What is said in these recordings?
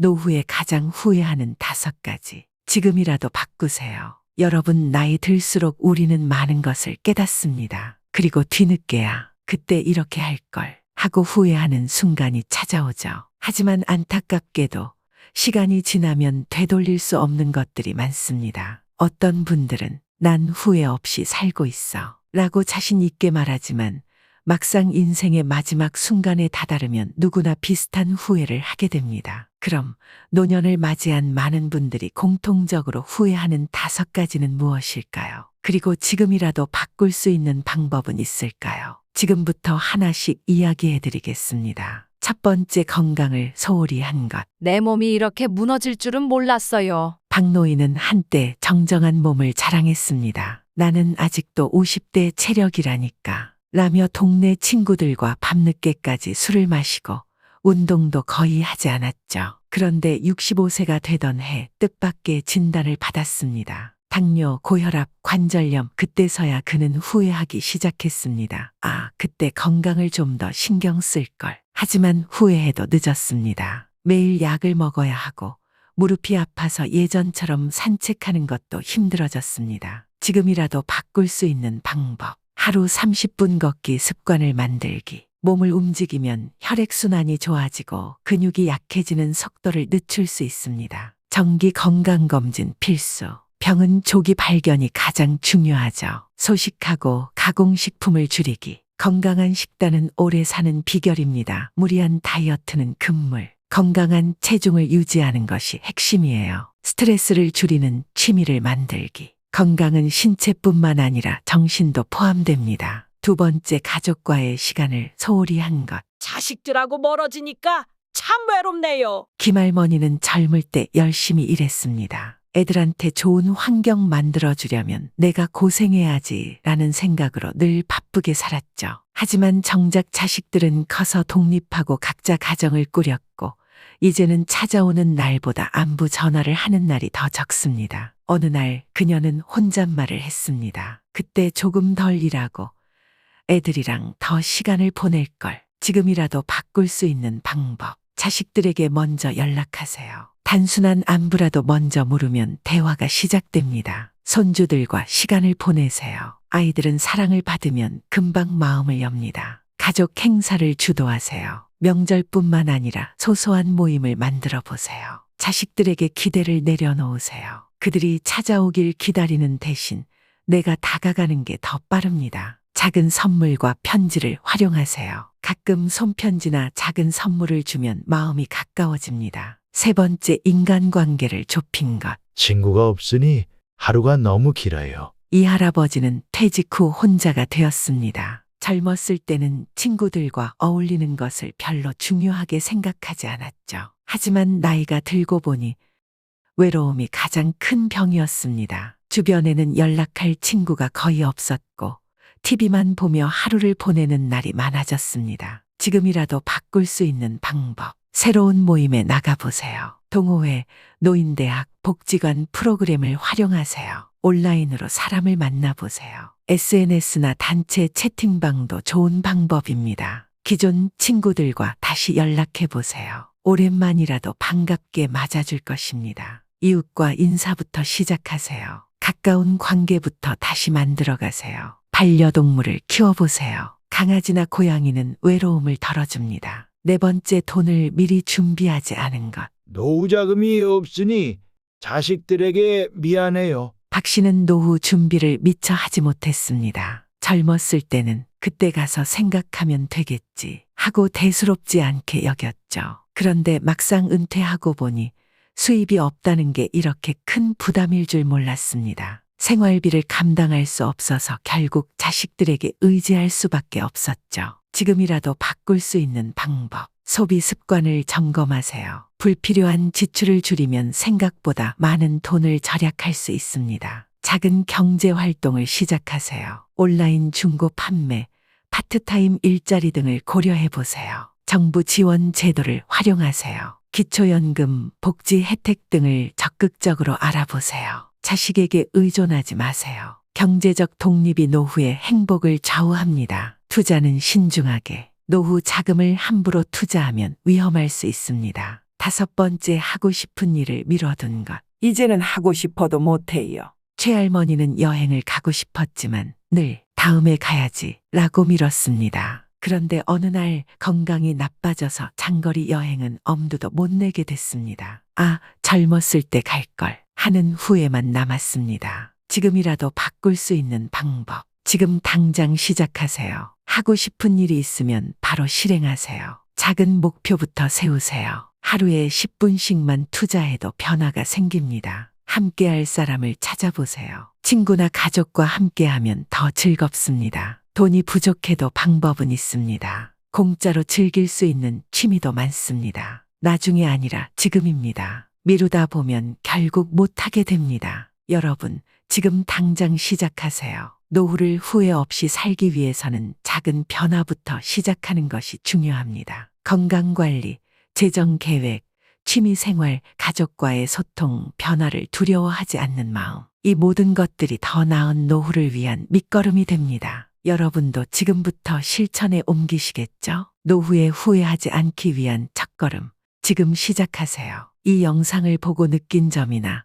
노후에 가장 후회하는 5가지. 지금이라도 바꾸세요. 여러분, 나이 들수록 우리는 많은 것을 깨닫습니다. 그리고 뒤늦게야 그때 이렇게 할 걸 하고 후회하는 순간이 찾아오죠. 하지만 안타깝게도 시간이 지나면 되돌릴 수 없는 것들이 많습니다. 어떤 분들은 난 후회 없이 살고 있어 라고 자신 있게 말하지만 막상 인생의 마지막 순간에 다다르면 누구나 비슷한 후회를 하게 됩니다. 그럼 노년을 맞이한 많은 분들이 공통적으로 후회하는 5가지는 무엇일까요? 그리고 지금이라도 바꿀 수 있는 방법은 있을까요? 지금부터 하나씩 이야기해 드리겠습니다. 첫 번째, 건강을 소홀히 한 것. 내 몸이 이렇게 무너질 줄은 몰랐어요. 박노인은 한때 정정한 몸을 자랑했습니다. 나는 아직도 50대 체력이라니까 라며 동네 친구들과 밤늦게까지 술을 마시고 운동도 거의 하지 않았죠. 그런데 65세가 되던 해 뜻밖의 진단을 받았습니다. 당뇨, 고혈압, 관절염. 그때서야 그는 후회하기 시작했습니다. 그때 건강을 좀 더 신경 쓸 걸. 하지만 후회해도 늦었습니다. 매일 약을 먹어야 하고 무릎이 아파서 예전처럼 산책하는 것도 힘들어졌습니다. 지금이라도 바꿀 수 있는 방법. 하루 30분 걷기 습관을 만들기. 몸을 움직이면 혈액순환이 좋아지고 근육이 약해지는 속도를 늦출 수 있습니다. 정기 건강검진 필수. 병은 조기 발견이 가장 중요하죠. 소식하고 가공식품을 줄이기. 건강한 식단은 오래 사는 비결입니다. 무리한 다이어트는 금물. 건강한 체중을 유지하는 것이 핵심이에요. 스트레스를 줄이는 취미를 만들기. 건강은 신체뿐만 아니라 정신도 포함됩니다. 두 번째, 가족과의 시간을 소홀히 한 것. 자식들하고 멀어지니까 참 외롭네요. 김할머니는 젊을 때 열심히 일했습니다. 애들한테 좋은 환경 만들어주려면 내가 고생해야지 라는 생각으로 늘 바쁘게 살았죠. 하지만 정작 자식들은 커서 독립하고 각자 가정을 꾸렸고 이제는 찾아오는 날보다 안부 전화를 하는 날이 더 적습니다. 어느 날 그녀는 혼잣말을 했습니다. 그때 조금 덜 일하고 애들이랑 더 시간을 보낼 걸. 지금이라도 바꿀 수 있는 방법. 자식들에게 먼저 연락하세요. 단순한 안부라도 먼저 물으면 대화가 시작됩니다. 손주들과 시간을 보내세요. 아이들은 사랑을 받으면 금방 마음을 엽니다. 가족 행사를 주도하세요. 명절뿐만 아니라 소소한 모임을 만들어 보세요. 자식들에게 기대를 내려놓으세요. 그들이 찾아오길 기다리는 대신 내가 다가가는 게 더 빠릅니다. 작은 선물과 편지를 활용하세요. 가끔 손편지나 작은 선물을 주면 마음이 가까워집니다. 세 번째, 인간관계를 좁힌 것. 친구가 없으니 하루가 너무 길어요. 이 할아버지는 퇴직 후 혼자가 되었습니다. 젊었을 때는 친구들과 어울리는 것을 별로 중요하게 생각하지 않았죠. 하지만 나이가 들고 보니 외로움이 가장 큰 병이었습니다. 주변에는 연락할 친구가 거의 없었고 TV만 보며 하루를 보내는 날이 많아졌습니다. 지금이라도 바꿀 수 있는 방법. 새로운 모임에 나가보세요. 동호회, 노인대학, 복지관 프로그램을 활용하세요. 온라인으로 사람을 만나보세요. SNS나 단체 채팅방도 좋은 방법입니다. 기존 친구들과 다시 연락해보세요. 오랜만이라도 반갑게 맞아줄 것입니다. 이웃과 인사부터 시작하세요. 가까운 관계부터 다시 만들어가세요. 반려동물을 키워보세요. 강아지나 고양이는 외로움을 덜어줍니다. 네 번째, 돈을 미리 준비하지 않은 것. 노후 자금이 없으니 자식들에게 미안해요. 박 씨는 노후 준비를 미처 하지 못했습니다. 젊었을 때는 그때 가서 생각하면 되겠지 하고 대수롭지 않게 여겼죠. 그런데 막상 은퇴하고 보니 수입이 없다는 게 이렇게 큰 부담일 줄 몰랐습니다. 생활비를 감당할 수 없어서 결국 자식들에게 의지할 수밖에 없었죠. 지금이라도 바꿀 수 있는 방법. 소비 습관을 점검하세요. 불필요한 지출을 줄이면 생각보다 많은 돈을 절약할 수 있습니다. 작은 경제 활동을 시작하세요. 온라인 중고 판매, 파트타임 일자리 등을 고려해 보세요. 정부 지원 제도를 활용하세요. 기초연금, 복지 혜택 등을 적극적으로 알아보세요. 자식에게 의존하지 마세요. 경제적 독립이 노후의 행복을 좌우합니다. 투자는 신중하게. 노후 자금을 함부로 투자하면 위험할 수 있습니다. 5번째 하고 싶은 일을 미뤄둔 것. 이제는 하고 싶어도 못해요. 최할머니는 여행을 가고 싶었지만 늘 다음에 가야지 라고 미뤘습니다. 그런데 어느 날 건강이 나빠져서 장거리 여행은 엄두도 못 내게 됐습니다. 아, 젊었을 때 갈 걸 하는 후회만 남았습니다. 지금이라도 바꿀 수 있는 방법. 지금 당장 시작하세요. 하고 싶은 일이 있으면 바로 실행하세요. 작은 목표부터 세우세요. 하루에 10분씩만 투자해도 변화가 생깁니다. 함께할 사람을 찾아보세요. 친구나 가족과 함께하면 더 즐겁습니다. 돈이 부족해도 방법은 있습니다. 공짜로 즐길 수 있는 취미도 많습니다. 나중이 아니라 지금입니다. 미루다 보면 결국 못하게 됩니다. 여러분, 지금 당장 시작하세요. 노후를 후회 없이 살기 위해서는 작은 변화부터 시작하는 것이 중요합니다. 건강관리, 재정계획, 취미생활, 가족과의 소통, 변화를 두려워하지 않는 마음. 이 모든 것들이 더 나은 노후를 위한 밑거름이 됩니다. 여러분도 지금부터 실천에 옮기시겠죠? 노후에 후회하지 않기 위한 첫걸음. 지금 시작하세요. 이 영상을 보고 느낀 점이나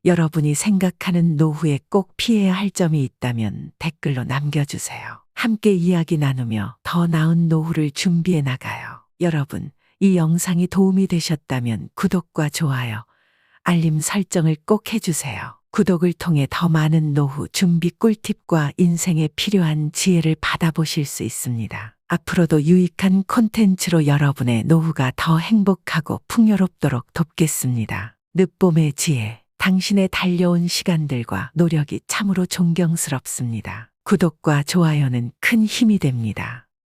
여러분이 생각하는 노후에 꼭 피해야 할 점이 있다면 댓글로 남겨주세요. 함께 이야기 나누며 더 나은 노후를 준비해 나가요. 여러분, 이 영상이 도움이 되셨다면 구독과 좋아요, 알림 설정을 꼭 해주세요. 구독을 통해 더 많은 노후 준비 꿀팁과 인생에 필요한 지혜를 받아보실 수 있습니다. 앞으로도 유익한 콘텐츠로 여러분의 노후가 더 행복하고 풍요롭도록 돕겠습니다. 늦봄의 지혜, 당신의 달려온 시간들과 노력이 참으로 존경스럽습니다. 구독과 좋아요는 큰 힘이 됩니다.